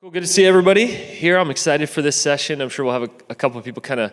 Well, good to see everybody here. I'm excited for this session. I'm sure we'll have a couple of people kind of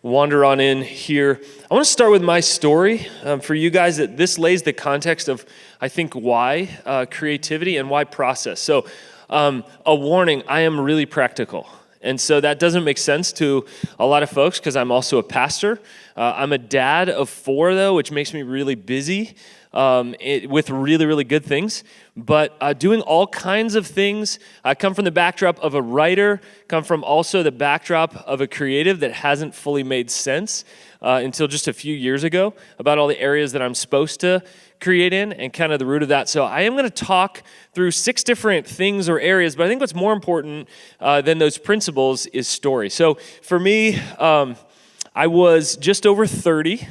wander on in here. I want to start with my story for you guys. That this lays the context of, I think, why creativity and why process. So a warning, I am really practical. And so that doesn't make sense to a lot of folks because I'm also a pastor. I'm a dad of 4, though, which makes me really busy with really, really good things. But doing all kinds of things. I come from the backdrop of a writer, come from also the backdrop of a creative that hasn't fully made sense until just a few years ago about all the areas that I'm supposed to create in and kind of the root of that. So I am going to talk through 6 different things or areas, but I think what's more important than those principles is story. So for me, I was just over 30,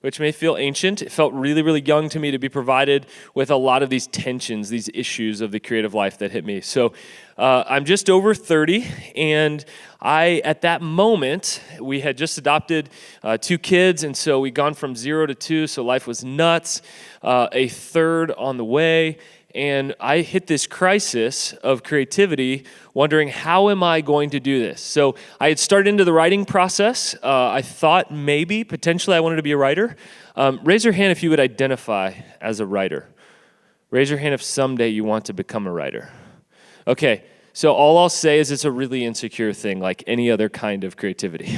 which may feel ancient. It felt really, really young to me to be provided with a lot of these tensions, these issues of the creative life that hit me. So I'm just over 30, and at that moment, we had just adopted 2 kids, and so we'd gone from 0 to 2, so life was nuts, a third on the way, and I hit this crisis of creativity, wondering, how am I going to do this? So I had started into the writing process. I thought maybe, potentially, I wanted to be a writer. Raise your hand if you would identify as a writer. Raise your hand if someday you want to become a writer. Okay, so all I'll say is it's a really insecure thing, like any other kind of creativity.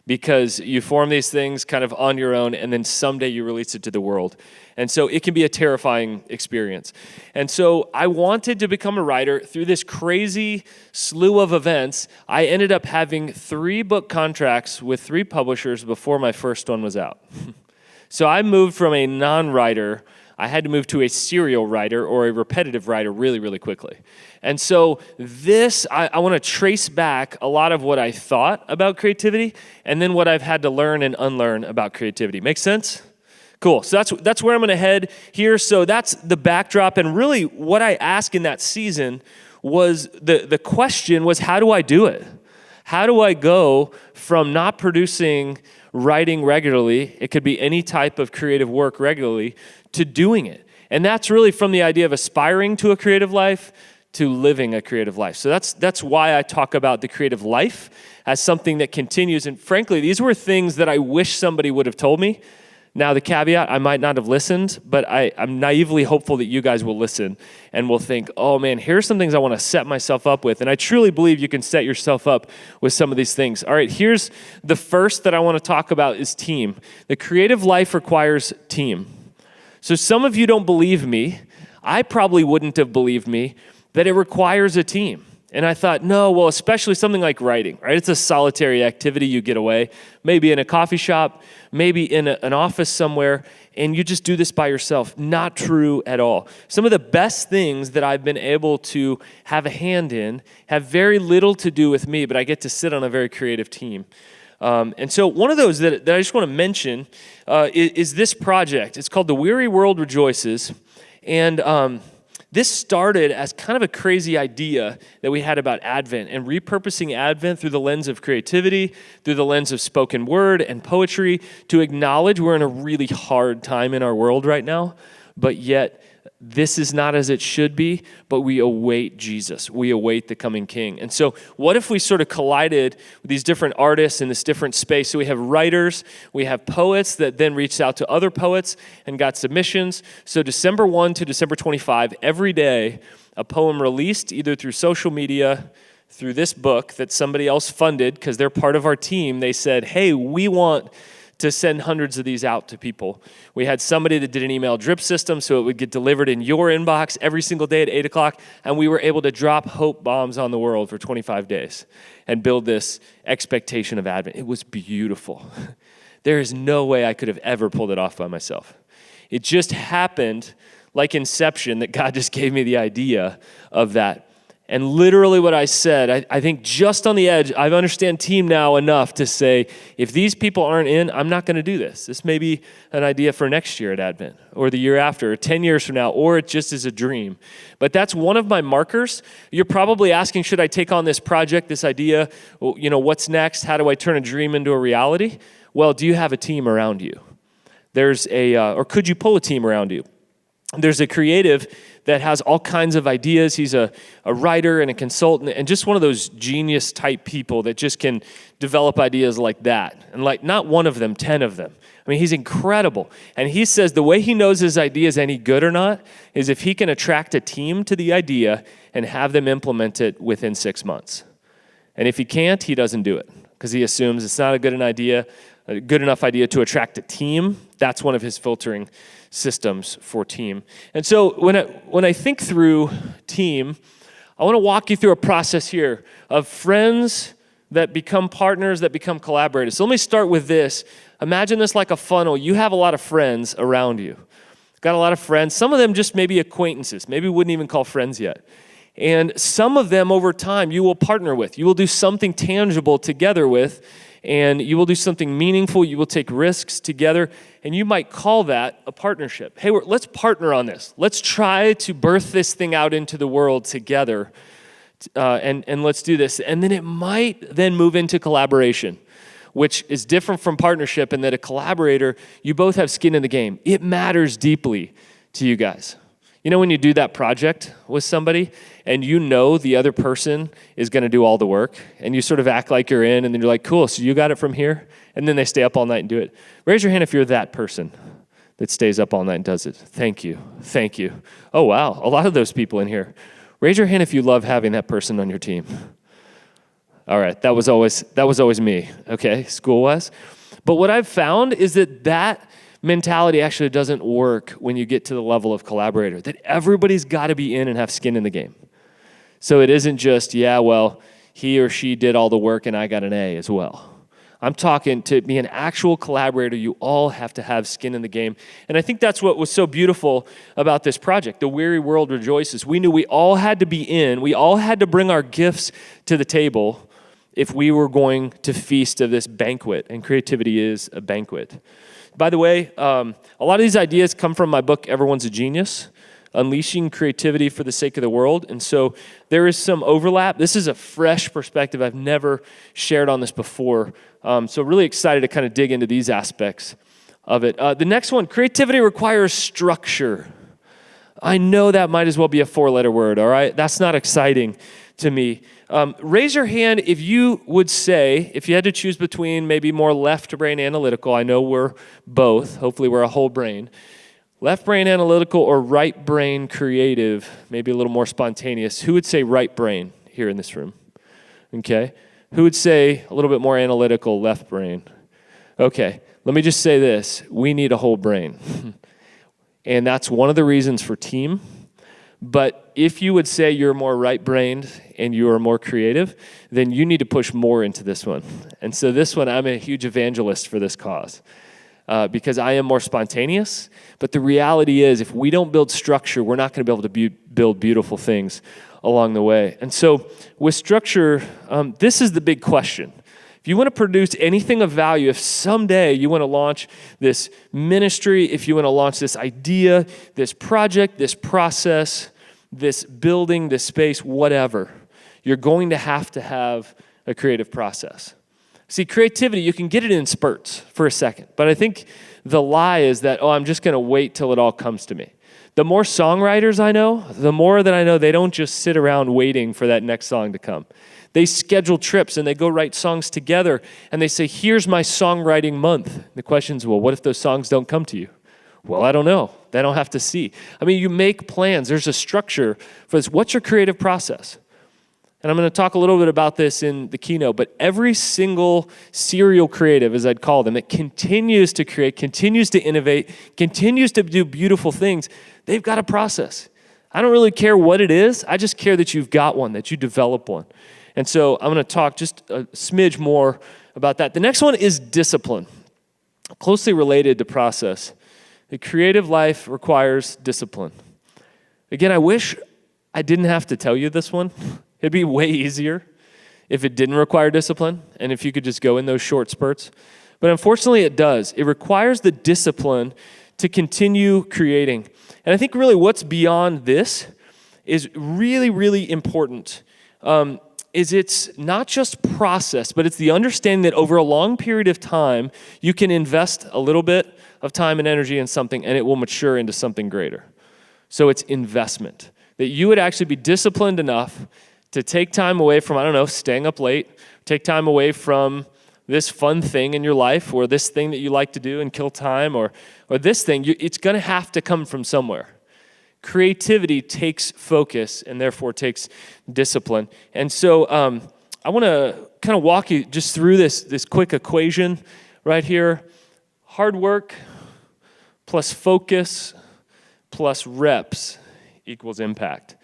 Because you form these things kind of on your own, and then someday you release it to the world. And so it can be a terrifying experience. And so I wanted to become a writer. Through this crazy slew of events, I ended up having 3 book contracts with 3 publishers before my first one was out. So I moved from a non-writer, I had to move to a serial writer or a repetitive writer really, really quickly. And so I want to trace back a lot of what I thought about creativity and then what I've had to learn and unlearn about creativity. Make sense? Cool. So that's where I'm going to head here. So that's the backdrop. And really what I asked in that season was, the question was, how do I do it? How do I go from not producing writing regularly, it could be any type of creative work regularly, to doing it? And that's really from the idea of aspiring to a creative life to living a creative life. So that's why I talk about the creative life as something that continues. And frankly, these were things that I wish somebody would have told me. Now, the caveat, I might not have listened, but I'm naively hopeful that you guys will listen and will think, oh man, here's some things I want to set myself up with. And I truly believe you can set yourself up with some of these things. All right, here's the first that I want to talk about is team. The creative life requires team. So some of you don't believe me. I probably wouldn't have believed me that it requires a team. And I thought, no, well, especially something like writing, right? It's a solitary activity. You get away, maybe in a coffee shop, maybe in an office somewhere, and you just do this by yourself. Not true at all. Some of the best things that I've been able to have a hand in have very little to do with me, but I get to sit on a very creative team. And so one of those that I just want to mention is this project. It's called The Weary World Rejoices. And this started as kind of a crazy idea that we had about Advent and repurposing Advent through the lens of creativity, through the lens of spoken word and poetry, to acknowledge we're in a really hard time in our world right now, but yet this is not as it should be, but we await Jesus. We await the coming King. And so what if we sort of collided with these different artists in this different space? So we have writers, we have poets that then reached out to other poets and got submissions. So December 1 to December 25, every day, a poem released either through social media, through this book that somebody else funded because they're part of our team. They said, hey, we want to send hundreds of these out to people. We had somebody that did an email drip system so it would get delivered in your inbox every single day at 8 o'clock, and we were able to drop hope bombs on the world for 25 days and build this expectation of Advent. It was beautiful. There is no way I could have ever pulled it off by myself. It just happened like Inception that God just gave me the idea of that. And literally what I said, I think just on the edge, I understand team now enough to say, if these people aren't in, I'm not going to do this. This may be an idea for next year at Advent, or the year after, or 10 years from now, or it just is a dream. But that's one of my markers. You're probably asking, should I take on this project, this idea? Well, what's next? How do I turn a dream into a reality? Well, do you have a team around you? Or could you pull a team around you? There's a creative that has all kinds of ideas. He's a writer and a consultant and just one of those genius type people that just can develop ideas like that. And like not one of them, 10 of them. I mean, he's incredible. And he says the way he knows his idea is any good or not is if he can attract a team to the idea and have them implement it within 6 months. And if he can't, he doesn't do it because he assumes it's not a good enough idea to attract a team. That's one of his filtering systems for team. And so when I think through team, I want to walk you through a process here of friends that become partners, that become collaborators. So let me start with this. Imagine this like a funnel. You have a lot of friends around you. Got a lot of friends. Some of them just maybe acquaintances. Maybe wouldn't even call friends yet. And some of them over time you will partner with. You will do something tangible together with, and you will do something meaningful. You will take risks together, and you might call that a partnership. Hey, let's partner on this. Let's try to birth this thing out into the world together, and let's do this. And then it might then move into collaboration, which is different from partnership in that a collaborator, you both have skin in the game. It matters deeply to you guys. You know when you do that project with somebody and you know the other person is going to do all the work and you sort of act like you're in and then you're like, cool, so you got it from here? And then they stay up all night and do it. Raise your hand if you're that person that stays up all night and does it. Thank you. Thank you. Oh, wow. A lot of those people in here. Raise your hand if you love having that person on your team. All right. That was always me, okay, school-wise. But what I've found is that mentality actually doesn't work when you get to the level of collaborator, that everybody's got to be in and have skin in the game. So it isn't just, yeah, well, he or she did all the work and I got an A as well. I'm talking to be an actual collaborator. You all have to have skin in the game. And I think that's what was so beautiful about this project. The Weary World Rejoices. We knew we all had to be in. We all had to bring our gifts to the table if we were going to feast of this banquet. And creativity is a banquet. By the way, a lot of these ideas come from my book, Everyone's a Genius, Unleashing Creativity for the Sake of the World. And so there is some overlap. This is a fresh perspective. I've never shared on this before. So really excited to kind of dig into these aspects of it. The next one, creativity requires structure. I know that might as well be a 4-letter word, all right? That's not exciting to me. Raise your hand if you would say, if you had to choose between maybe more left brain analytical, I know we're both, hopefully we're a whole brain, left brain analytical or right brain creative, maybe a little more spontaneous. Who would say right brain here in this room? Okay. Who would say a little bit more analytical, left brain? Okay. Let me just say this. We need a whole brain. And that's one of the reasons for team. But if you would say you're more right-brained and you are more creative, then you need to push more into this one. And so this one, I'm a huge evangelist for this cause because I am more spontaneous. But the reality is if we don't build structure, we're not going to be able to build beautiful things along the way. And so with structure, this is the big question. If you want to produce anything of value, if someday you want to launch this ministry, if you want to launch this idea, this project, this process, this building, this space, whatever, you're going to have a creative process. See, creativity, you can get it in spurts for a second, but I think the lie is that, I'm just going to wait till it all comes to me. The more songwriters I know, the more that I know they don't just sit around waiting for that next song to come. They schedule trips and they go write songs together and they say, here's my songwriting month. The question is, well, what if those songs don't come to you? Well, I don't know. They don't have to see. I mean, you make plans. There's a structure for this. What's your creative process? And I'm going to talk a little bit about this in the keynote, but every single serial creative, as I'd call them, that continues to create, continues to innovate, continues to do beautiful things, they've got a process. I don't really care what it is. I just care that you've got one, that you develop one. And so I'm going to talk just a smidge more about that. The next one is discipline, closely related to process. The creative life requires discipline. Again, I wish I didn't have to tell you this one. It'd be way easier if it didn't require discipline and if you could just go in those short spurts. But unfortunately, it does. It requires the discipline to continue creating. And I think really what's beyond this is really, really important. Is it's not just process, but it's the understanding that over a long period of time, you can invest a little bit of time and energy in something and it will mature into something greater. So it's investment. That you would actually be disciplined enough to take time away from, I don't know, staying up late, take time away from this fun thing in your life or this thing that you like to do and kill time or this thing. It's going to have to come from somewhere. Creativity takes focus and therefore takes discipline. And so I want to kind of walk you just through this quick equation right here. Hard work plus focus plus reps equals impact.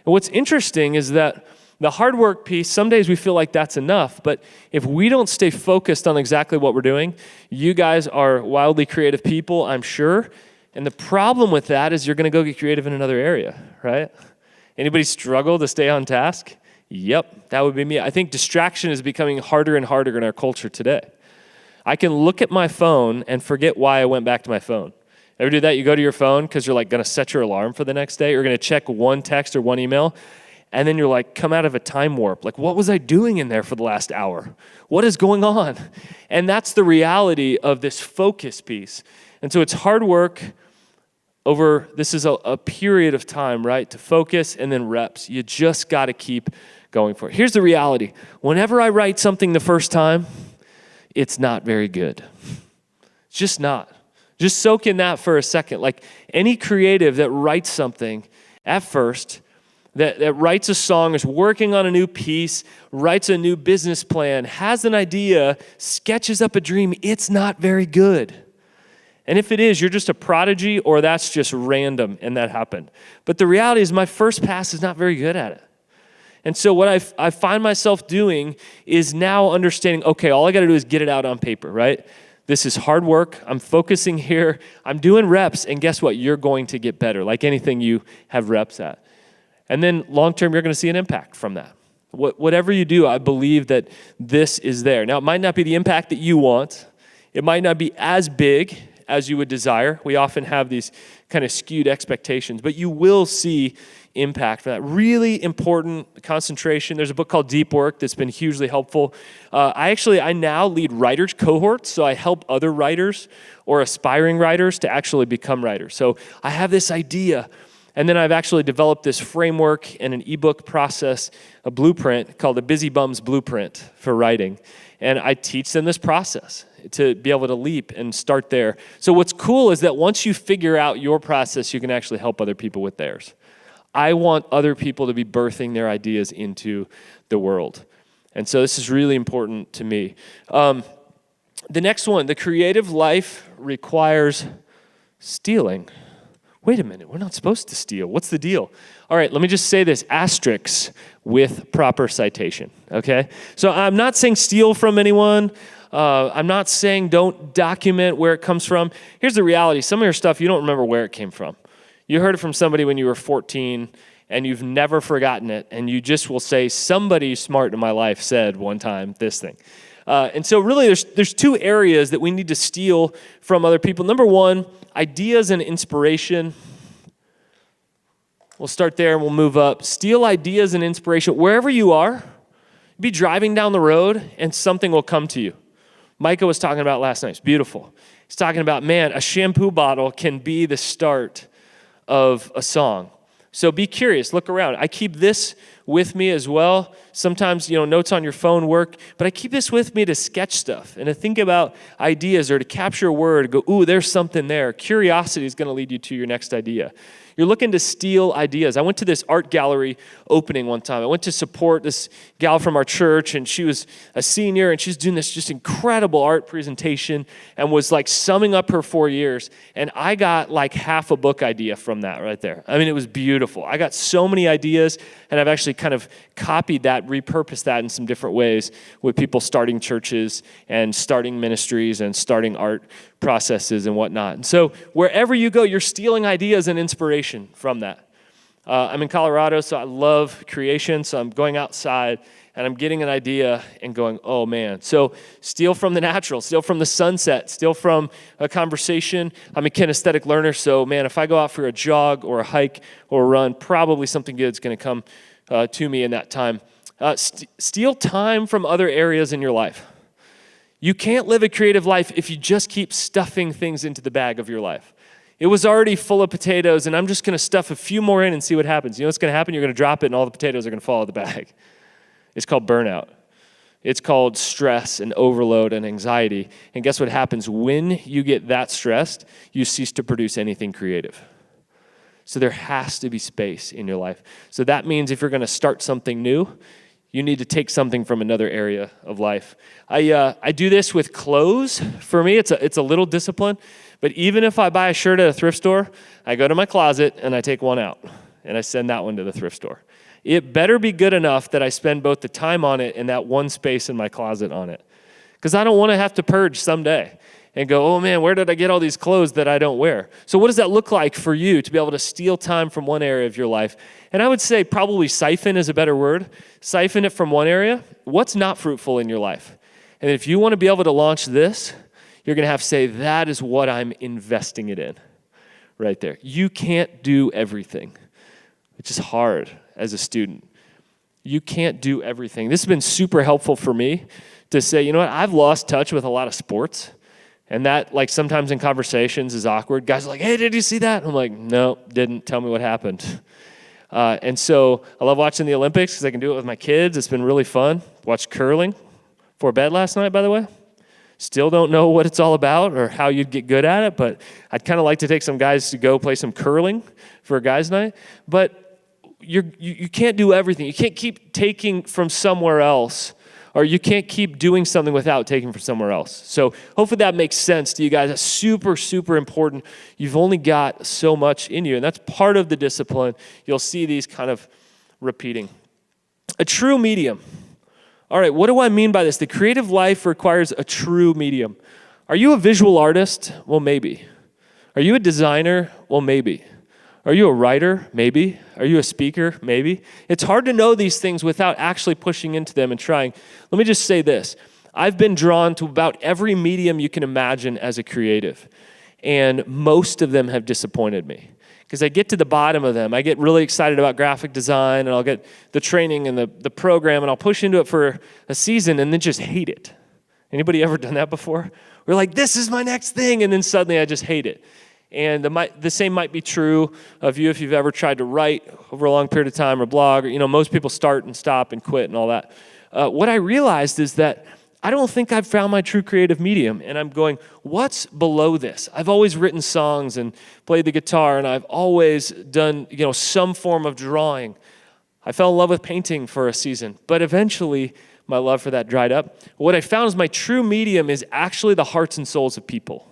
And what's interesting is that the hard work piece, some days we feel like that's enough, but if we don't stay focused on exactly what we're doing, you guys are wildly creative people, I'm sure, and the problem with that is you're going to go get creative in another area, right? Anybody struggle to stay on task? Yep, that would be me. I think distraction is becoming harder and harder in our culture today. I can look at my phone and forget why I went back to my phone. Ever do that? You go to your phone because you're like going to set your alarm for the next day. You're going to check one text or one email, and then you're like, come out of a time warp. Like, what was I doing in there for the last hour? What is going on? And that's the reality of this focus piece. And so it's hard work over, this is a period of time, right? To focus and then reps. You just got to keep going for it. Here's the reality. Whenever I write something the first time, it's not very good. It's just not. Just soak in that for a second. Like any creative that writes something at first, that writes a song, is working on a new piece, writes a new business plan, has an idea, sketches up a dream, it's not very good. And if it is, you're just a prodigy or that's just random and that happened. But the reality is my first pass is not very good at it. And so what I find myself doing is now understanding, okay, all I got to do is get it out on paper, right? This is hard work. I'm focusing here. I'm doing reps. And guess what? You're going to get better, like anything you have reps at. And then long-term, you're going to see an impact from that. Whatever you do, I believe that this is there. Now, it might not be the impact that you want. It might not be as big as you would desire. We often have these kind of skewed expectations, but you will see impact from that. Really important concentration. There's a book called Deep Work that's been hugely helpful. I now lead writers cohorts, so I help other writers or aspiring writers to actually become writers. So I have this idea, and then I've actually developed this framework and an ebook process, a blueprint called the Busy Bums Blueprint for writing. And I teach them this process to be able to leap and start there. So what's cool is that once you figure out your process, you can actually help other people with theirs. I want other people to be birthing their ideas into the world. And so this is really important to me. The next one, the creative life requires stealing. Wait a minute, we're not supposed to steal. What's the deal? All right, let me just say this, asterisks with proper citation, okay? So I'm not saying steal from anyone. I'm not saying don't document where it comes from. Here's the reality. Some of your stuff, you don't remember where it came from. You heard it from somebody when you were 14, and you've never forgotten it, and you just will say, somebody smart in my life said one time this thing. And so really there's two areas that we need to steal from other people. Number one, ideas and inspiration. We'll start there and we'll move up. Steal ideas and inspiration. Wherever you are, be driving down the road and something will come to you. Micah was talking about last night. It's beautiful. He's talking about, man, a shampoo bottle can be the start of a song. So be curious, look around. I keep this with me as well. Sometimes, notes on your phone work, but I keep this with me to sketch stuff and to think about ideas or to capture a word, go, ooh, there's something there. Curiosity is going to lead you to your next idea. You're looking to steal ideas. I went to this art gallery opening one time. I went to support this gal from our church, and she was a senior, and she's doing this just incredible art presentation and was like summing up her 4 years. And I got like half a book idea from that right there. I mean, it was beautiful. I got so many ideas, and I've actually kind of copied that, repurposed that in some different ways with people starting churches and starting ministries and starting art processes and whatnot. And so wherever you go, you're stealing ideas and inspiration from that. I'm in Colorado, so I love creation. So I'm going outside and I'm getting an idea and going, oh man. So steal from the natural, steal from the sunset, steal from a conversation. I'm a kinesthetic learner, so man, if I go out for a jog or a hike or a run, probably something good's going to come to me in that time. Steal time from other areas in your life. You can't live a creative life if you just keep stuffing things into the bag of your life. It was already full of potatoes, and I'm just going to stuff a few more in and see what happens. You know what's going to happen? You're going to drop it, and all the potatoes are going to fall out of the bag. It's called burnout. It's called stress and overload and anxiety. And guess what happens? When you get that stressed, you cease to produce anything creative. So there has to be space in your life. So that means if you're going to start something new, you need to take something from another area of life. I do this with clothes. For me, it's a little discipline. But even if I buy a shirt at a thrift store, I go to my closet and I take one out. And I send that one to the thrift store. It better be good enough that I spend both the time on it and that one space in my closet on it. Because I don't want to have to purge someday and go, oh man, where did I get all these clothes that I don't wear? So what does that look like for you to be able to steal time from one area of your life? And I would say probably siphon is a better word. Siphon it from one area. What's not fruitful in your life? And if you want to be able to launch this, you're going to have to say, that is what I'm investing it in. Right there. You can't do everything, which is hard as a student. You can't do everything. This has been super helpful for me to say, you know what, I've lost touch with a lot of sports. And that, like, sometimes in conversations is awkward. Guys are like, hey, did you see that? I'm like, no, didn't. Tell me what happened. And so I love watching the Olympics because I can do it with my kids. It's been really fun. Watched curling before bed last night, by the way. Still don't know what it's all about or how you'd get good at it, but I'd kind of like to take some guys to go play some curling for a guys' night. But you can't do everything. You can't keep taking from somewhere else, or you can't keep doing something without taking from somewhere else. So hopefully that makes sense to you guys. That's super, super important. You've only got so much in you, and that's part of the discipline. You'll see these kind of repeating. A true medium. All right, what do I mean by this? The creative life requires a true medium. Are you a visual artist? Well, maybe. Are you a designer? Well, maybe. Are you a writer? Maybe. Are you a speaker? Maybe. It's hard to know these things without actually pushing into them and trying. Let me just say this. I've been drawn to about every medium you can imagine as a creative, and most of them have disappointed me. Because I get to the bottom of them. I get really excited about graphic design, and I'll get the training and the program, and I'll push into it for a season and then just hate it. Anybody ever done that before? We're like, this is my next thing, and then suddenly I just hate it. And the same might be true of you if you've ever tried to write over a long period of time or blog. Or, most people start and stop and quit and all that. What I realized is that I don't think I've found my true creative medium. And I'm going, what's below this? I've always written songs and played the guitar, and I've always done, some form of drawing. I fell in love with painting for a season, but eventually my love for that dried up. What I found is my true medium is actually the hearts and souls of people.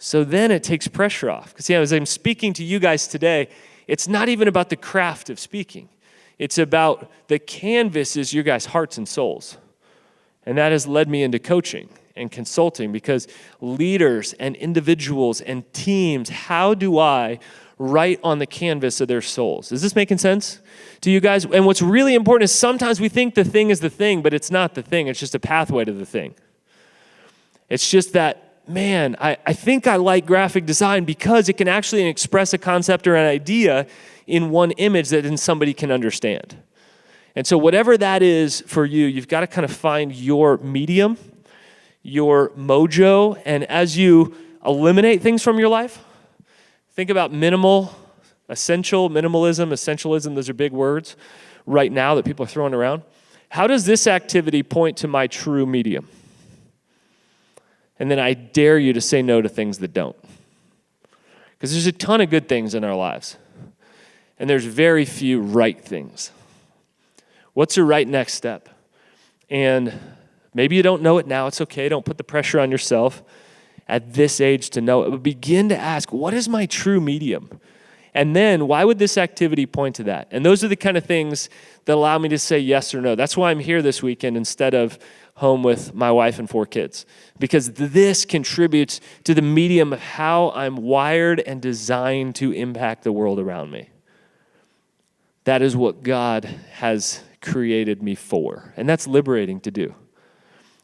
So then it takes pressure off. Because as I'm speaking to you guys today, it's not even about the craft of speaking. It's about the canvas is your guys' hearts and souls. And that has led me into coaching and consulting, because leaders and individuals and teams, how do I write on the canvas of their souls? Is this making sense to you guys? And what's really important is sometimes we think the thing is the thing, but it's not the thing. It's just a pathway to the thing. It's just that, man, I think I like graphic design because it can actually express a concept or an idea in one image that then somebody can understand. And so whatever that is for you, you've got to kind of find your medium, your mojo, and as you eliminate things from your life, think about minimalism, essentialism, those are big words right now that people are throwing around. How does this activity point to my true medium? And then I dare you to say no to things that don't. Because there's a ton of good things in our lives. And there's very few right things. What's your right next step? And maybe you don't know it now. It's okay. Don't put the pressure on yourself at this age to know it. But begin to ask, what is my true medium? And then, why would this activity point to that? And those are the kind of things that allow me to say yes or no. That's why I'm here this weekend instead of home with my wife and 4 kids. Because this contributes to the medium of how I'm wired and designed to impact the world around me. That is what God has created me for. And that's liberating to do.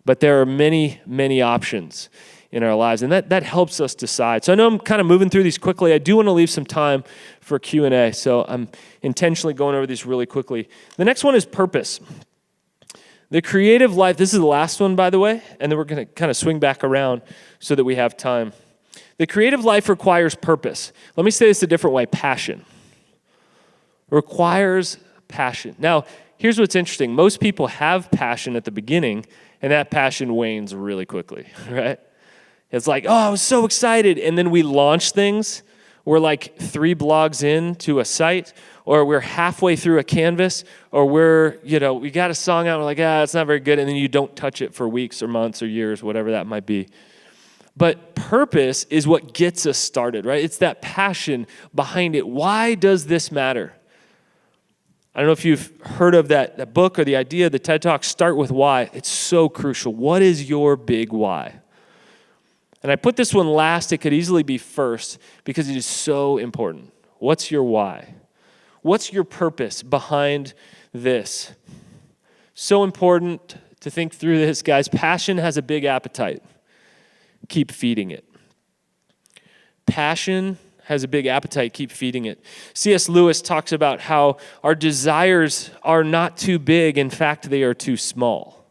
But there are many, many options in our lives, and that helps us decide. So I know I'm kind of moving through these quickly. I do want to leave some time for Q&A, so I'm intentionally going over these really quickly. The next one is purpose. The creative life, this is the last one, by the way, and then we're going to kind of swing back around so that we have time. The creative life requires purpose. Let me say this a different way, passion. Requires passion. Now, here's what's interesting. Most people have passion at the beginning, and that passion wanes really quickly, right? It's like, oh, I was so excited. And then we launch things. We're like 3 blogs into a site, or we're halfway through a canvas, or we got a song out, and we're like, it's not very good. And then you don't touch it for weeks or months or years, whatever that might be. But purpose is what gets us started, right? It's that passion behind it. Why does this matter? I don't know if you've heard of that book or the idea, the TED Talk, Start With Why. It's so crucial. What is your big why? And I put this one last. It could easily be first because it is so important. What's your why? What's your purpose behind this? So important to think through this, guys. Passion has a big appetite. Keep feeding it. Passion has a big appetite. Keep feeding it. C.S. Lewis talks about how our desires are not too big. In fact, they are too small.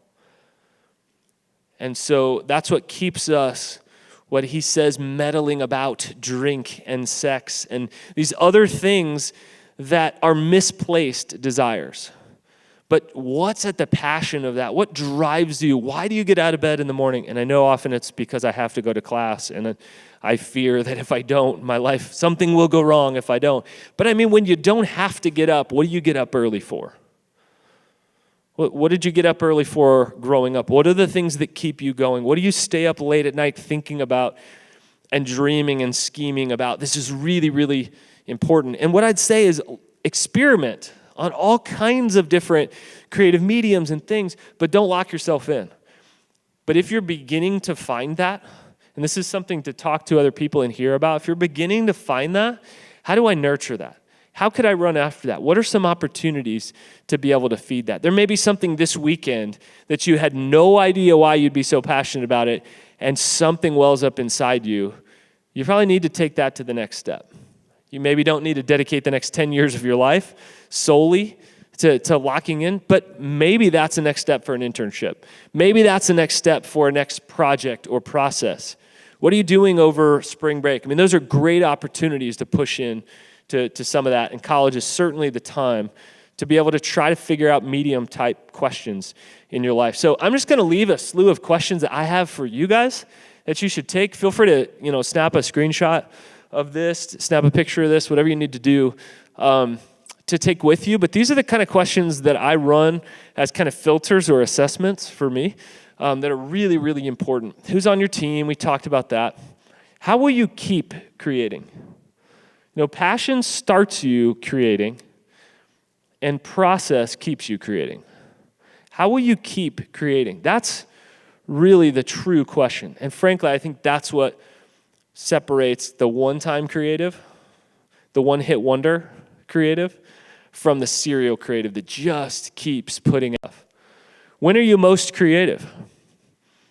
And so that's what keeps us, what he says, meddling about drink and sex and these other things that are misplaced desires. But what's at the passion of that? What drives you? Why do you get out of bed in the morning? And I know often it's because I have to go to class, and I fear that if I don't, my life, something will go wrong if I don't. But I mean, when you don't have to get up, what do you get up early for? What did you get up early for growing up? What are the things that keep you going? What do you stay up late at night thinking about and dreaming and scheming about? This is really, really important. And what I'd say is experiment on all kinds of different creative mediums and things, but don't lock yourself in. But if you're beginning to find that, and this is something to talk to other people and hear about, if you're beginning to find that, how do I nurture that? How could I run after that? What are some opportunities to be able to feed that? There may be something this weekend that you had no idea why you'd be so passionate about it, and something wells up inside you. You probably need to take that to the next step. You maybe don't need to dedicate the next 10 years of your life solely to locking in, but maybe that's the next step for an internship. Maybe that's the next step for a next project or process. What are you doing over spring break? I mean, those are great opportunities to push in to some of that, and college is certainly the time to be able to try to figure out medium-type questions in your life. So I'm just going to leave a slew of questions that I have for you guys that you should take. Feel free to snap a screenshot of this, snap a picture of this, whatever you need to do to take with you. But these are the kind of questions that I run as kind of filters or assessments for me that are really, really important. Who's on your team? We talked about that. How will you keep creating? Passion starts you creating, and process keeps you creating. How will you keep creating? That's really the true question. And frankly, I think that's what separates the one-time creative, the one-hit wonder creative, from the serial creative that just keeps putting up. When are you most creative?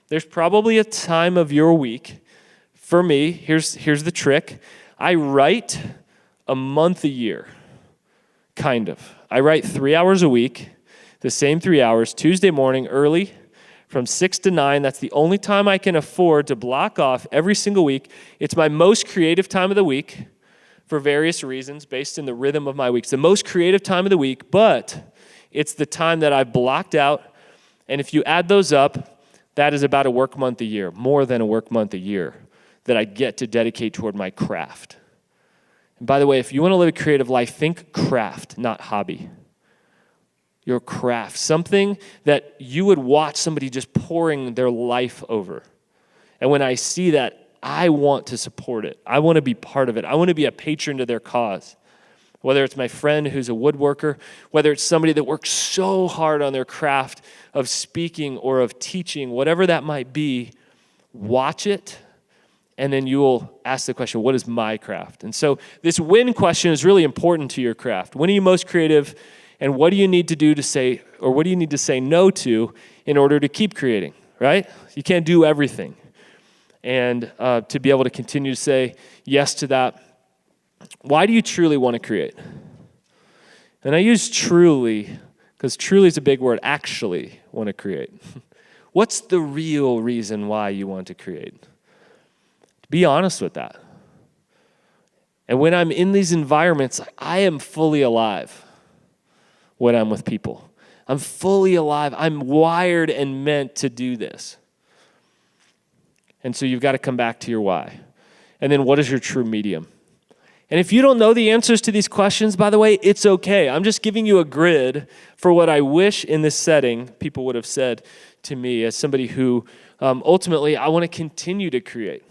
There's probably a time of your week. For me, here's the trick. I write a month a year, kind of. I write 3 hours a week, the same 3 hours, Tuesday morning, early, from 6 to 9. That's the only time I can afford to block off every single week. It's my most creative time of the week for various reasons based in the rhythm of my week. It's the most creative time of the week, but it's the time that I've blocked out. And if you add those up, that is about a work month a year, more than a work month a year that I get to dedicate toward my craft. And by the way, if you want to live a creative life, think craft, not hobby. Your craft, something that you would watch somebody just pouring their life over. And when I see that, I want to support it. I want to be part of it. I want to be a patron to their cause. Whether it's my friend who's a woodworker, whether it's somebody that works so hard on their craft of speaking or of teaching, whatever that might be, watch it, and then you will ask the question, what is my craft? And so this when question is really important to your craft. When are you most creative, and what do you need to do to say, or what do you need to say no to in order to keep creating, right? You can't do everything. And to be able to continue to say yes to that. Why do you truly want to create? And I use truly, because truly is a big word, actually want to create. What's the real reason why you want to create? Be honest with that. And when I'm in these environments, I am fully alive when I'm with people. I'm fully alive. I'm wired and meant to do this. And so you've got to come back to your why. And then what is your true medium? And if you don't know the answers to these questions, by the way, it's okay. I'm just giving you a grid for what I wish in this setting people would have said to me as somebody who ultimately I want to continue to create.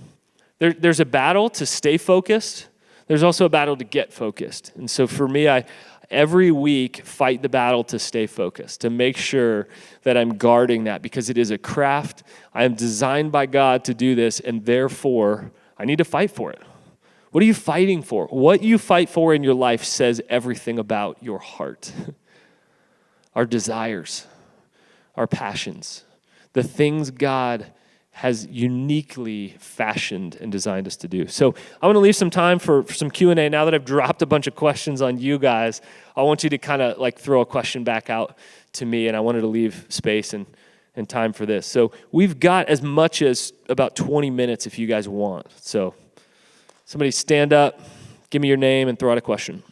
There's a battle to stay focused. There's also a battle to get focused. And so for me, I every week fight the battle to stay focused, to make sure that I'm guarding that because it is a craft. I am designed by God to do this, and therefore I need to fight for it. What are you fighting for? What you fight for in your life says everything about your heart, our desires, our passions, the things God has uniquely fashioned and designed us to do. So I want to leave some time for some Q&A. Now that I've dropped a bunch of questions on you guys, I want you to kind of like throw a question back out to me, and I wanted to leave space and time for this. So we've got as much as about 20 minutes if you guys want. So somebody stand up, give me your name, and throw out a question.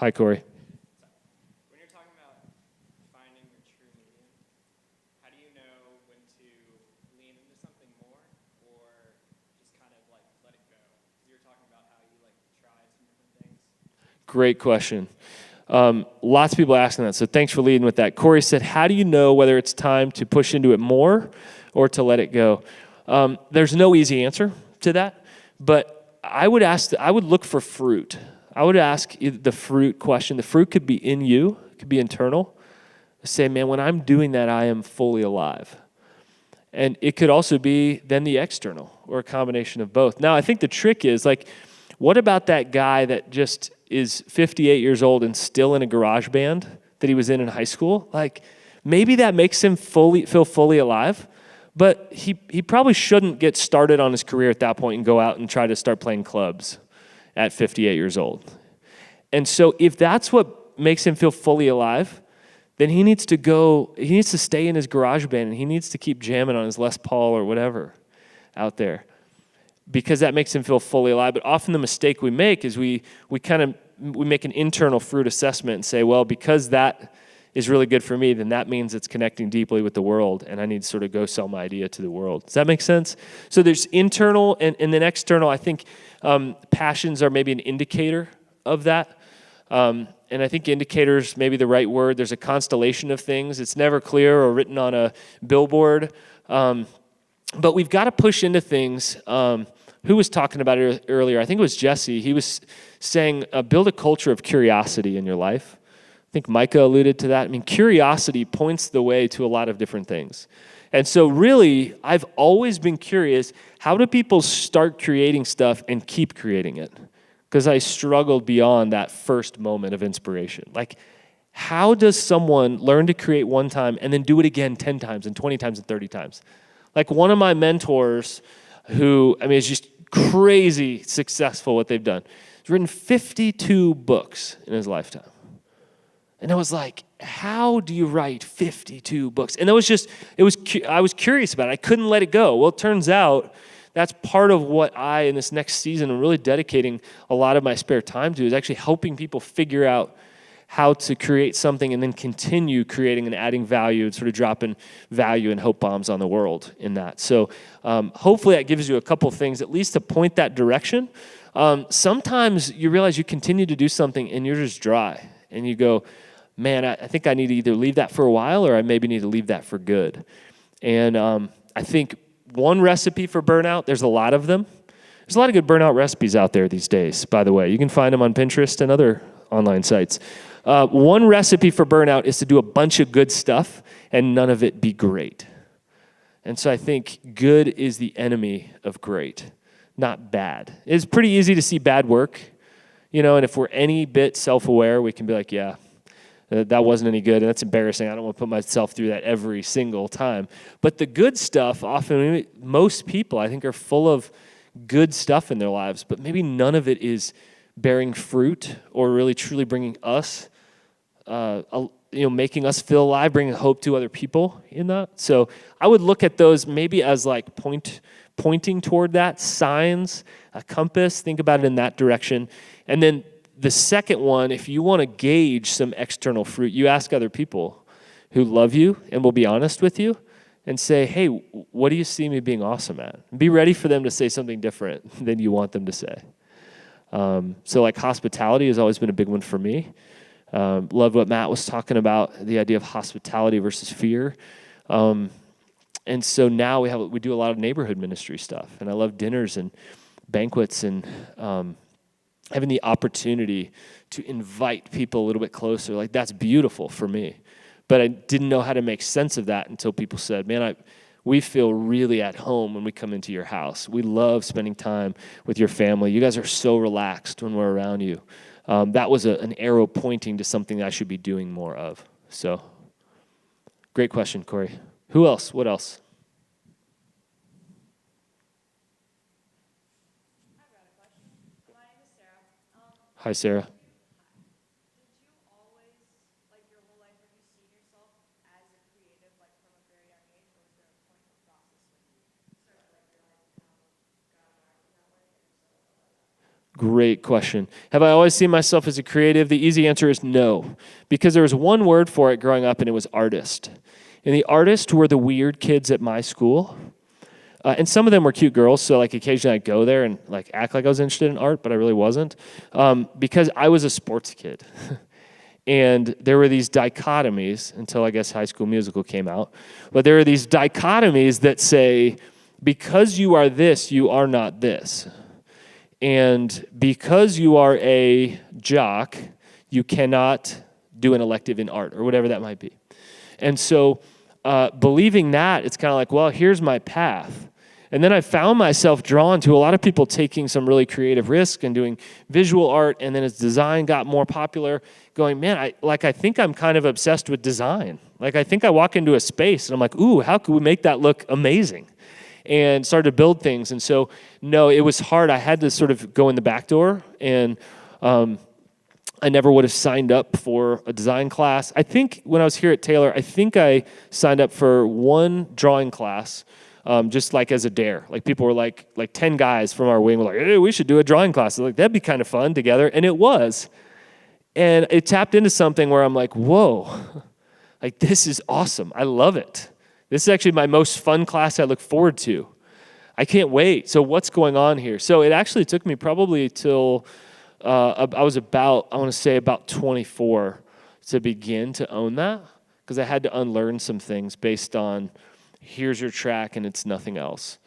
Hi, Corey. When you're talking about finding your true medium, how do you know when to lean into something more or just kind of like let it go? Because you were talking about how you like tried some different things. Great question. Lots of people asking that, so thanks for leading with that. Corey said, how do you know whether it's time to push into it more or to let it go? There's no easy answer to that, but I would look for fruit. I would ask the fruit question. The fruit could be in you, it could be internal. Say, man, when I'm doing that, I am fully alive. And it could also be then the external or a combination of both. Now, I think the trick is, like, what about that guy that just is 58 years old and still in a garage band that he was in high school? Like, maybe that makes him feel fully alive, but he probably shouldn't get started on his career at that point and go out and try to start playing clubs at 58 years old. And so if that's what makes him feel fully alive, then he needs to stay in his garage band and he needs to keep jamming on his Les Paul or whatever out there because that makes him feel fully alive. But often the mistake we make is we make an internal fruit assessment and say, well, because that is really good for me, then that means it's connecting deeply with the world and I need to sort of go sell my idea to the world. Does that make sense? So there's internal and then external. I think passions are maybe an indicator of that. And I think indicators may be the right word. There's a constellation of things. It's never clear or written on a billboard. But we've got to push into things. Who was talking about it earlier? I think it was Jesse. He was saying, build a culture of curiosity in your life. I think Micah alluded to that. I mean, curiosity points the way to a lot of different things. And so really, I've always been curious, how do people start creating stuff and keep creating it? Because I struggled beyond that first moment of inspiration. Like, how does someone learn to create one time and then do it again 10 times and 20 times and 30 times? Like one of my mentors who, is just crazy successful what they've done. He's written 52 books in his lifetime. And I was like, how do you write 52 books? And I was curious about it. I couldn't let it go. Well, it turns out that's part of what I, in this next season, am really dedicating a lot of my spare time to, is actually helping people figure out how to create something and then continue creating and adding value and sort of dropping value and hope bombs on the world in that. So hopefully that gives you a couple things, at least to point that direction. Sometimes you realize you continue to do something and you're just dry. And you go, man, I think I need to either leave that for a while or I maybe need to leave that for good. And I think one recipe for burnout, there's a lot of them. There's a lot of good burnout recipes out there these days, by the way. You can find them on Pinterest and other online sites. One recipe for burnout is to do a bunch of good stuff and none of it be great. And so I think good is the enemy of great, not bad. It's pretty easy to see bad work, and if we're any bit self-aware, we can be like, yeah, that wasn't any good, and that's embarrassing. I don't want to put myself through that every single time. But the good stuff, often, most people, I think, are full of good stuff in their lives, but maybe none of it is bearing fruit or really truly bringing us making us feel alive, bringing hope to other people in that. So I would look at those maybe as like pointing toward that, signs, a compass, think about it in that direction. And then the second one, if you want to gauge some external fruit, you ask other people who love you and will be honest with you and say, hey, what do you see me being awesome at? Be ready for them to say something different than you want them to say. So like hospitality has always been a big one for me. Love what Matt was talking about, the idea of hospitality versus fear. And so now we do a lot of neighborhood ministry stuff, and I love dinners and banquets and having the opportunity to invite people a little bit closer. Like that's beautiful for me. But I didn't know how to make sense of that until people said, man, we feel really at home when we come into your house. We love spending time with your family. You guys are so relaxed when we're around you. That was an arrow pointing to something that I should be doing more of. So, great question, Corey. Who else? What else? I've got a question. My name is Sarah. Hi, Sarah. Did you always, like your whole life, have you seen yourself as a creative, like from a very young age, or was there a point of process when you started like realizing how God wired you that way and stuff like that? Great question. Have I always seen myself as a creative? The easy answer is no, because there was one word for it growing up, and it was artist. And the artists were the weird kids at my school. And some of them were cute girls, so like occasionally I'd go there and like act like I was interested in art, but I really wasn't, because I was a sports kid. And there were these dichotomies until I guess High School Musical came out. But there are these dichotomies that say, because you are this, you are not this. And because you are a jock, you cannot do an elective in art or whatever that might be. And so believing that, it's kind of like, well, here's my path. And then I found myself drawn to a lot of people taking some really creative risk and doing visual art. And then as design got more popular, going, man, I think I'm kind of obsessed with design. Like I think I walk into a space and I'm like, ooh, how could we make that look amazing? And started to build things. And so, no, it was hard. I had to sort of go in the back door, and I never would have signed up for a design class. I think when I was here at Taylor, I think I signed up for one drawing class, just like as a dare. Like people were like 10 guys from our wing were like, hey, we should do a drawing class. Like that'd be kind of fun together. And it was. And it tapped into something where I'm like, whoa, like this is awesome. I love it. This is actually my most fun class I look forward to. I can't wait. So what's going on here? So it actually took me probably till I was about 24 to begin to own that, because I had to unlearn some things based on here's your track and it's nothing else.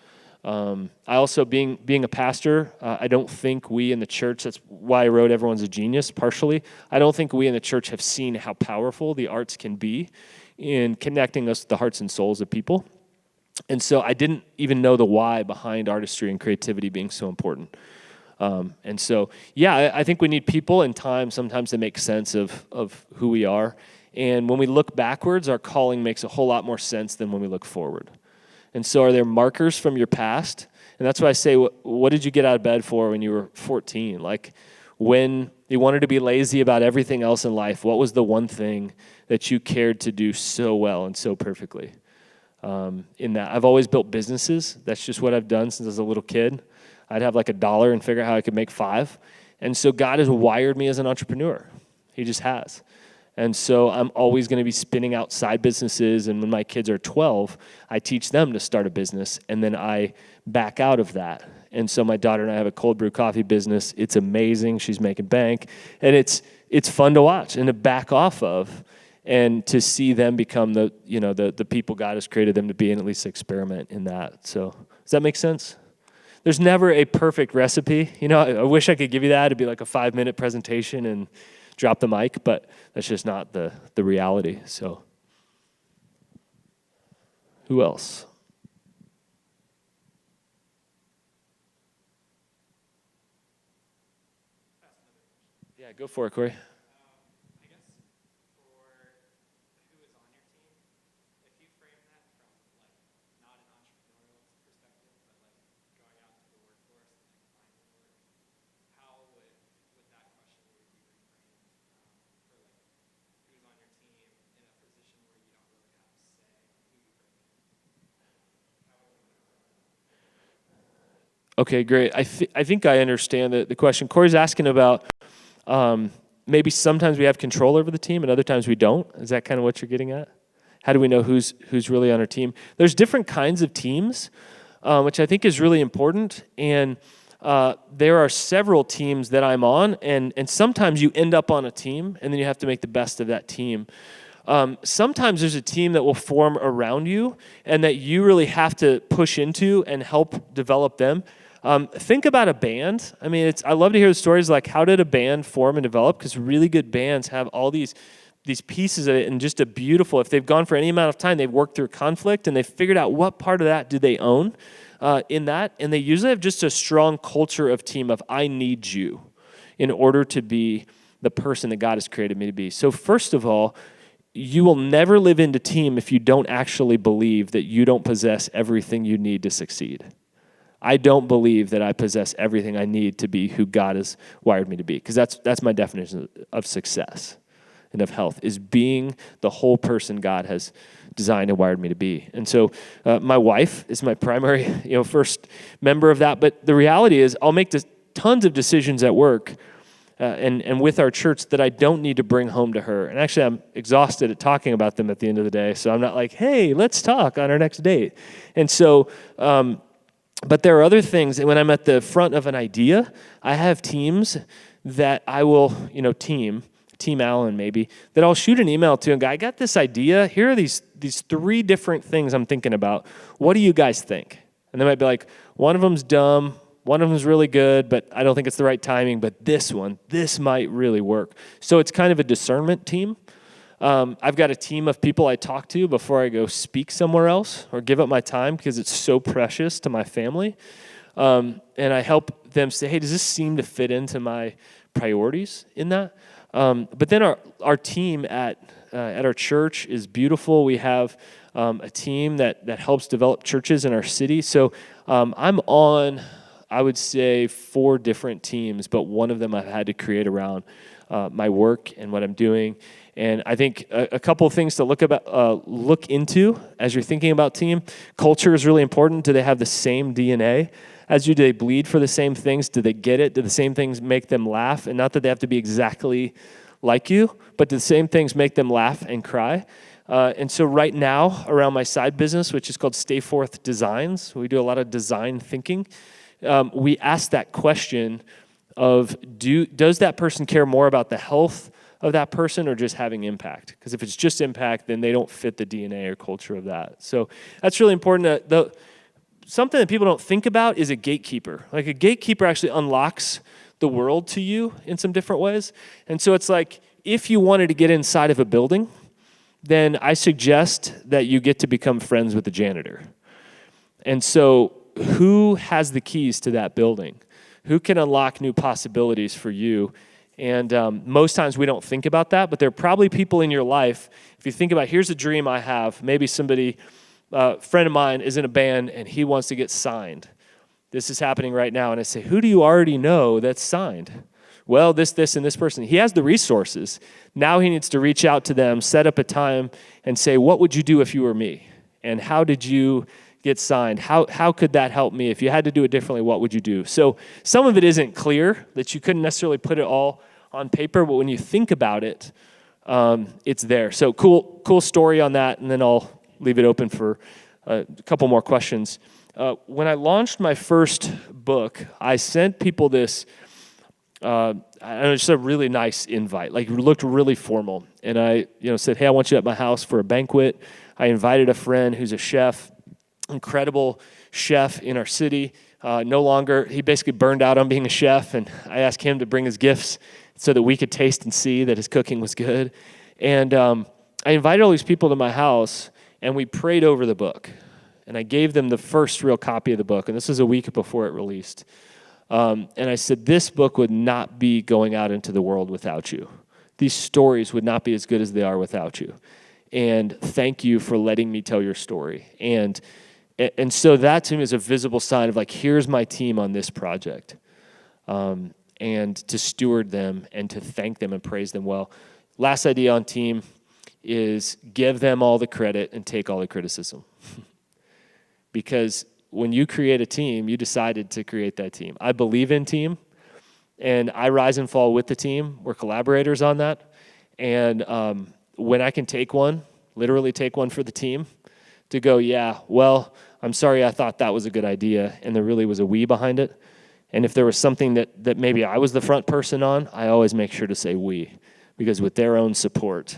I also, being a pastor, I don't think we in the church, that's why I wrote Everyone's a Genius partially, I don't think we in the church have seen how powerful the arts can be in connecting us with the hearts and souls of people. And so I didn't even know the why behind artistry and creativity being so important. And so, yeah, I think we need people and time sometimes to make sense of who we are. And when we look backwards, our calling makes a whole lot more sense than when we look forward. And so are there markers from your past? And that's why I say, what did you get out of bed for when you were 14? Like when you wanted to be lazy about everything else in life, what was the one thing that you cared to do so well and so perfectly? In that, I've always built businesses. That's just what I've done since I was a little kid. I'd have like $1 and figure out how I could make 5. And so God has wired me as an entrepreneur. He just has. And so I'm always going to be spinning out side businesses. And when my kids are 12, I teach them to start a business. And then I back out of that. And so my daughter and I have a cold brew coffee business. It's amazing. She's making bank. And it's fun to watch and to back off of, and to see them become the people God has created them to be, and at least experiment in that. So does that make sense? There's never a perfect recipe. I wish I could give you that. It'd be like a 5-minute presentation and drop the mic, but that's just not the reality. So who else? Yeah, go for it, Corey. I guess for who is on your team, if you frame that from like not an entrepreneurial perspective, but like going out to the workforce and like finding work, how would that question be reframed for like who's Okay, great. I think I understand the question. Corey's asking about maybe sometimes we have control over the team and other times we don't. Is that kind of what you're getting at? How do we know who's really on our team? There's different kinds of teams, which I think is really important. And there are several teams that I'm on, and sometimes you end up on a team, and then you have to make the best of that team. Sometimes there's a team that will form around you and that you really have to push into and help develop them. Think about a band. I mean, I love to hear the stories like how did a band form and develop, because really good bands have all these pieces of it and just a beautiful, if they've gone for any amount of time, they've worked through conflict and they've figured out what part of that do they own in that. And they usually have just a strong culture of team of I need you in order to be the person that God has created me to be. So first of all, you will never live into team if you don't actually believe that you don't possess everything you need to succeed. I don't believe that I possess everything I need to be who God has wired me to be, because that's my definition of success and of health, is being the whole person God has designed and wired me to be. And so my wife is my primary, first member of that. But the reality is I'll make tons of decisions at work and with our church that I don't need to bring home to her. And actually, I'm exhausted at talking about them at the end of the day. So I'm not like, hey, let's talk on our next date. And so, but there are other things. And when I'm at the front of an idea, I have teams that I will, Team Allen maybe, that I'll shoot an email to and go, I got this idea. Here are these 3 different things I'm thinking about. What do you guys think? And they might be like, one of them's dumb. One of them is really good, but I don't think it's the right timing. But this might really work. So it's kind of a discernment team. I've got a team of people I talk to before I go speak somewhere else or give up my time because it's so precious to my family. And I help them say, hey, does this seem to fit into my priorities in that? But then our team at our church is beautiful. We have a team that helps develop churches in our city. So I'm on, I would say, 4 different teams, but one of them I've had to create around my work and what I'm doing. And I think a couple of things to look into as you're thinking about team. Culture is really important. Do they have the same DNA as you? Do they bleed for the same things? Do they get it? Do the same things make them laugh? And not that they have to be exactly like you, but do the same things make them laugh and cry? And so right now, around my side business, which is called Stay Forth Designs, we do a lot of design thinking. We ask that question of, does that person care more about the health of that person or just having impact? Because if it's just impact, then they don't fit the DNA or culture of that. So that's really important. Something that people don't think about is a gatekeeper. Like a gatekeeper actually unlocks the world to you in some different ways. And so it's like, if you wanted to get inside of a building, then I suggest that you get to become friends with the janitor. And so who has the keys to that building? Who can unlock new possibilities for you? And most times we don't think about that, but there are probably people in your life, if you think about, here's a dream I have, maybe somebody, a friend of mine is in a band and he wants to get signed. This is happening right now. And I say, who do you already know that's signed? Well, this, and this person. He has the resources. Now he needs to reach out to them, set up a time, and say, what would you do if you were me? And how did you get signed? How could that help me? If you had to do it differently, what would you do? So some of it isn't clear, that you couldn't necessarily put it all on paper, but when you think about it, it's there. So cool story on that, and then I'll leave it open for a couple more questions. When I launched my first book, I sent people this, just a really nice invite. Like, it looked really formal. And I said, hey, I want you at my house for a banquet. I invited a friend who's a chef, incredible chef in our city. No longer, he basically burned out on being a chef, and I asked him to bring his gifts so that we could taste and see that his cooking was good. And I invited all these people to my house, and we prayed over the book. And I gave them the first real copy of the book, and this was a week before it released. And I said, this book would not be going out into the world without you. These stories would not be as good as they are without you. And thank you for letting me tell your story. And so that to me is a visible sign of, like, here's my team on this project. And to steward them and to thank them and praise them well. Last idea on team is give them all the credit and take all the criticism. Because when you create a team, you decided to create that team. I believe in team, and I rise and fall with the team. We're collaborators on that. And when I can take one, literally take one for the team, to go, yeah, well, I'm sorry I thought that was a good idea, and there really was a we behind it. And if there was something that maybe I was the front person on, I always make sure to say we, because with their own support,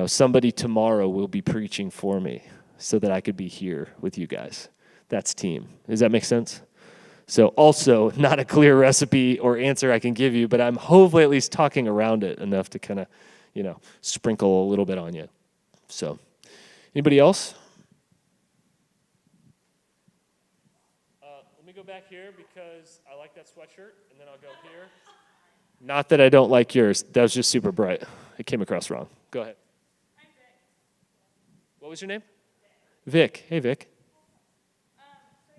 somebody tomorrow will be preaching for me so that I could be here with you guys. That's team. Does that make sense? So also, not a clear recipe or answer I can give you, but I'm hopefully at least talking around it enough to kind of, sprinkle a little bit on you. So, anybody else? Let me go back here because I like that sweatshirt, and then I'll go here. Not that I don't like yours. That was just super bright. It came across wrong. Go ahead. I'm Vic. What was your name? Vic. Hey, Vic. So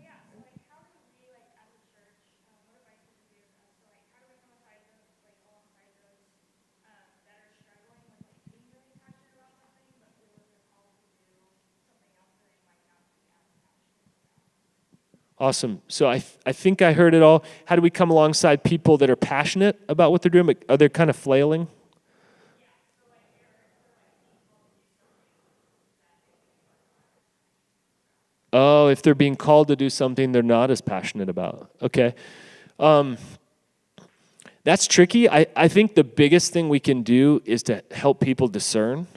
yeah, so like how do we like as a church, what advice would you give us? So like how do we come alongside those that are struggling with like being really passionate about something, but feel like they're called to do something else that they might not be as passionate about? Awesome. So I think I heard it all. How do we come alongside people that are passionate about what they're doing, but are they kind of flailing? Oh, if they're being called to do something they're not as passionate about. Okay. That's tricky. I think the biggest thing we can do is to help people discern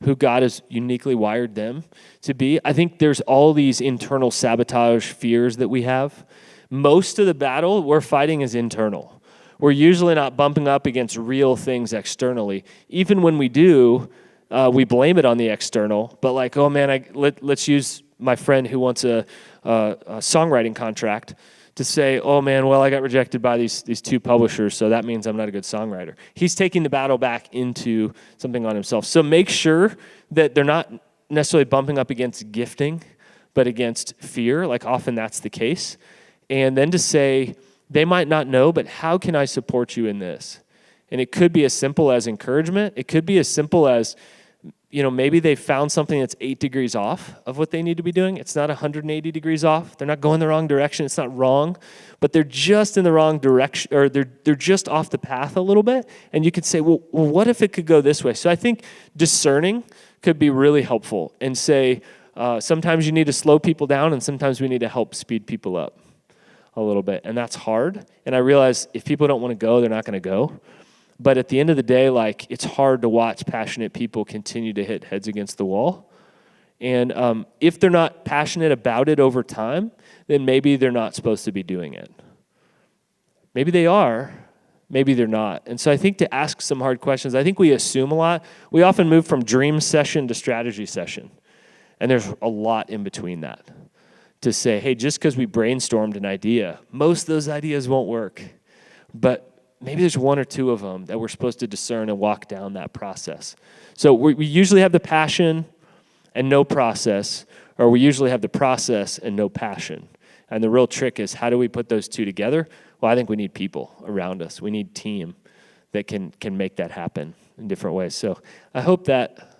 who God has uniquely wired them to be. I think there's all these internal sabotage fears that we have. Most of the battle we're fighting is internal. We're usually not bumping up against real things externally. Even when we do, we blame it on the external. But like, oh man, let's use my friend who wants a songwriting contract to say, oh man, well, I got rejected by these two publishers, so that means I'm not a good songwriter. He's taking the battle back into something on himself. So make sure that they're not necessarily bumping up against gifting, but against fear, like often that's the case. And then to say, they might not know, but how can I support you in this? And it could be as simple as encouragement. It could be as simple as, maybe they found something that's 8 degrees off of what they need to be doing. It's not 180 degrees off. They're not going the wrong direction. It's not wrong, but they're just in the wrong direction, or they're just off the path a little bit. And you could say, well, what if it could go this way? So I think discerning could be really helpful, and say, sometimes you need to slow people down, and sometimes we need to help speed people up a little bit. And that's hard. And I realize if people don't want to go, they're not going to go. But at the end of the day, like, it's hard to watch passionate people continue to hit heads against the wall. And if they're not passionate about it over time, then maybe they're not supposed to be doing it. Maybe they are, maybe they're not. And so I think to ask some hard questions, I think we assume a lot. We often move from dream session to strategy session. And there's a lot in between that. To say, hey, just because we brainstormed an idea, most of those ideas won't work. But maybe there's one or two of them that we're supposed to discern and walk down that process. So we usually have the passion and no process, or we usually have the process and no passion. And the real trick is, how do we put those two together? Well, I think we need people around us. We need team that can make that happen in different ways. So I hope that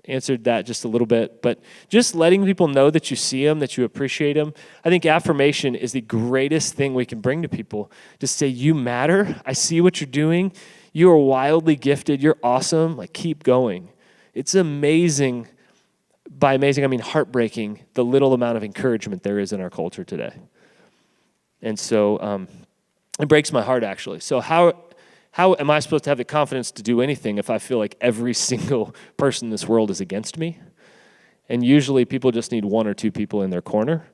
answered that just a little bit, but just letting people know that you see them, that you appreciate them. I think affirmation is the greatest thing we can bring to people, to say, you matter, I see what you're doing, you are wildly gifted, you're awesome, like, keep going. It's amazing, by amazing I mean heartbreaking, the little amount of encouragement there is in our culture today. And so it breaks my heart, actually. So how am I supposed to have the confidence to do anything if I feel like every single person in this world is against me? And usually people just need one or two people in their corner.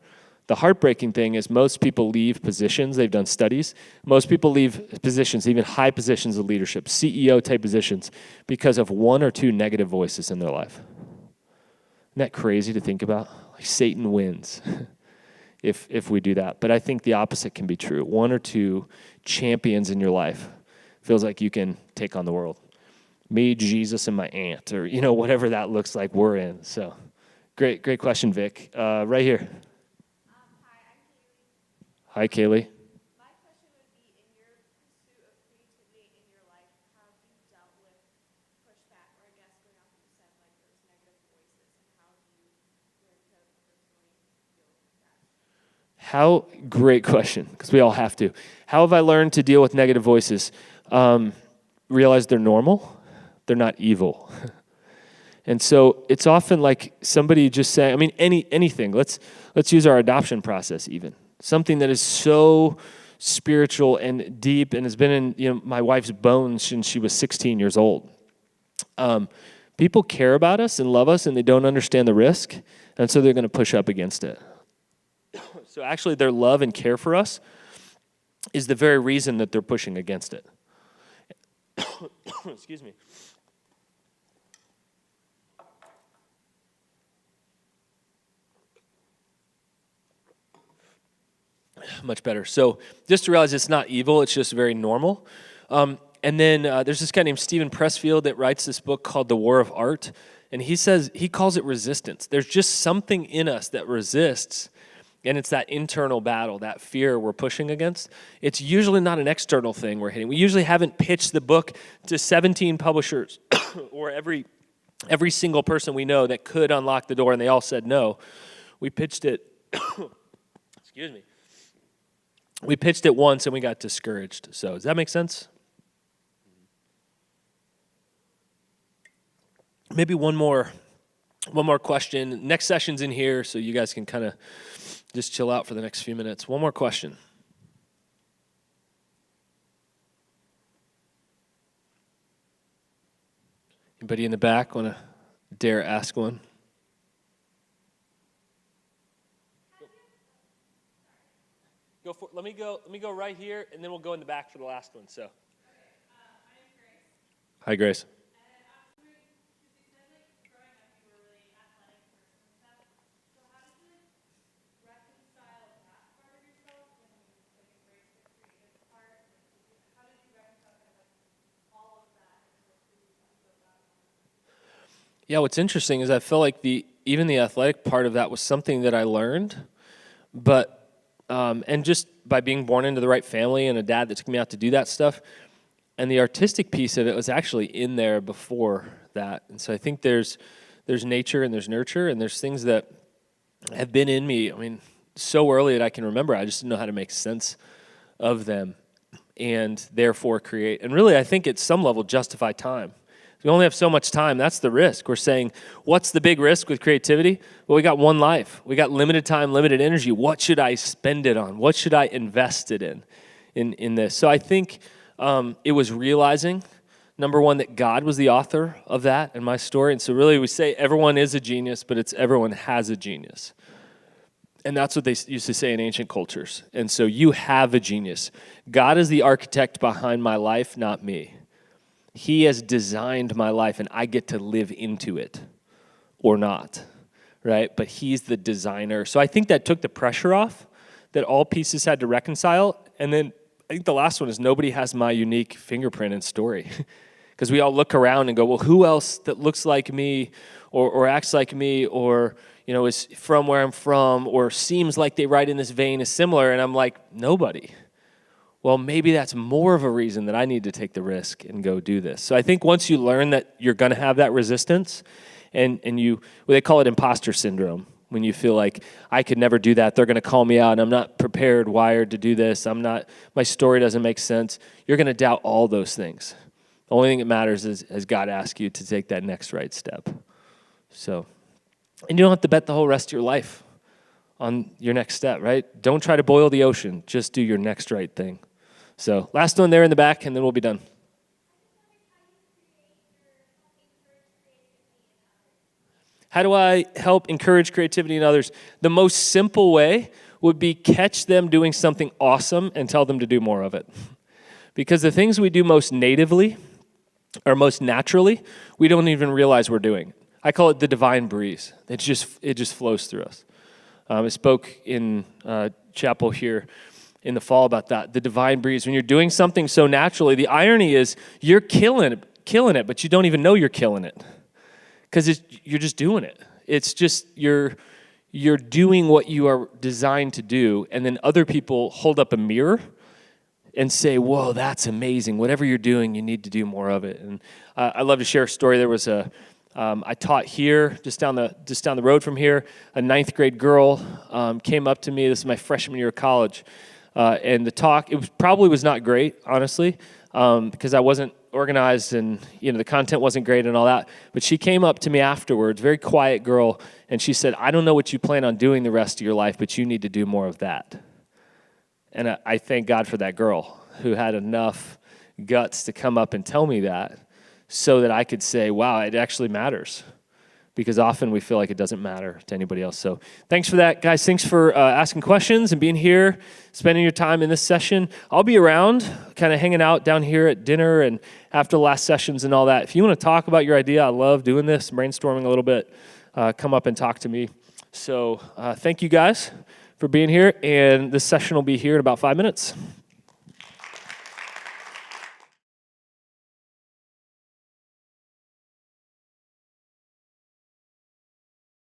The heartbreaking thing is most people leave positions. They've done studies. Most people leave positions, even high positions of leadership, CEO type positions, because of one or two negative voices in their life. Isn't that crazy to think about? Like, Satan wins if we do that. But I think the opposite can be true. One or two champions in your life feels like you can take on the world. Me, Jesus, and my aunt, or whatever that looks like, we're in. So, great question, Vic. Right here. Hi, I'm Kaylee. Hi, Kaylee. My question would be, in your pursuit of creativity in your life, how have you dealt with pushback, or I guess going off what you said, like those negative voices, and how have you learned to personally deal with that? Great question, because we all have to. How have I learned to deal with negative voices? Realize they're normal. They're not evil. And so it's often like somebody just saying, I mean, anything. Let's use our adoption process even. Something that is so spiritual and deep and has been in my wife's bones since she was 16 years old. People care about us and love us, and they don't understand the risk, and so they're going to push up against it. So actually, their love and care for us is the very reason that they're pushing against it. Excuse me. Much better. So just to realize it's not evil, it's just very normal. And then there's this guy named Stephen Pressfield that writes this book called The War of Art. And he calls it resistance. There's just something in us that resists, and it's that internal battle, that fear we're pushing against. It's usually not an external thing we're hitting. We usually haven't pitched the book to 17 publishers or every single person we know that could unlock the door, and they all said no. We pitched it, excuse me. We pitched it once and we got discouraged. So does that make sense? Maybe one more question. Next session's in here, so you guys can kind of just chill out for the next few minutes. One more question. Anybody in the back want to dare ask one? Go for it. Let me go right here, and then we'll go in the back for the last one. So, hi, Grace. Yeah, what's interesting is I feel like even the athletic part of that was something that I learned, but and just by being born into the right family and a dad that took me out to do that stuff, and the artistic piece of it was actually in there before that. And so I think there's nature and there's nurture and there's things that have been in me. I mean, so early that I can remember, I just didn't know how to make sense of them and therefore create. And really, I think at some level justify time. We only have so much time. That's the risk. We're saying, what's the big risk with creativity? Well, we got one life. We got limited time, limited energy. What should I spend it on? What should I invest it in this? So I think it was realizing, number one, that God was the author of that in my story. And so really we say everyone is a genius, but it's everyone has a genius. And that's what they used to say in ancient cultures. And so you have a genius. God is the architect behind my life, not me. He has designed my life, and I get to live into it or not, right? But he's the designer. So I think that took the pressure off that all pieces had to reconcile. And then I think the last one is nobody has my unique fingerprint and story. Because we all look around and go, well, who else that looks like me or acts like me or is from where I'm from or seems like they write in this vein is similar? And I'm like, nobody. Well, maybe that's more of a reason that I need to take the risk and go do this. So I think once you learn that you're going to have that resistance, and they call it imposter syndrome, when you feel like I could never do that, they're going to call me out, and I'm not prepared, wired to do this, my story doesn't make sense. You're going to doubt all those things. The only thing that matters is, has God asked you to take that next right step? So, and you don't have to bet the whole rest of your life on your next step, right? Don't try to boil the ocean. Just do your next right thing. So last one there in the back, and then we'll be done. How do I help encourage creativity in others? The most simple way would be catch them doing something awesome and tell them to do more of it. Because the things we do most natively or most naturally, we don't even realize we're doing. I call it the divine breeze. It just flows through us. I spoke in chapel here in the fall about that, the divine breeze. When you're doing something so naturally, the irony is you're killing it, but you don't even know you're killing it because you're just doing it. It's just you're doing what you are designed to do, and then other people hold up a mirror and say, whoa, that's amazing. Whatever you're doing, you need to do more of it. And I love to share a story. There was a I taught here, just down the road from here. A ninth grade girl came up to me. This is my freshman year of college, and the talk probably was not great, honestly, because I wasn't organized and the content wasn't great and all that. But she came up to me afterwards, very quiet girl, and she said, "I don't know what you plan on doing the rest of your life, but you need to do more of that." And I thank God for that girl who had enough guts to come up and tell me that, so that I could say, wow, it actually matters. Because often we feel like it doesn't matter to anybody else. So thanks for that, guys. Thanks for asking questions and being here, spending your time in this session. I'll be around, kind of hanging out down here at dinner and after the last sessions and all that. If you want to talk about your idea, I love doing this, brainstorming a little bit, come up and talk to me. So thank you guys for being here, and this session will be here in about 5 minutes.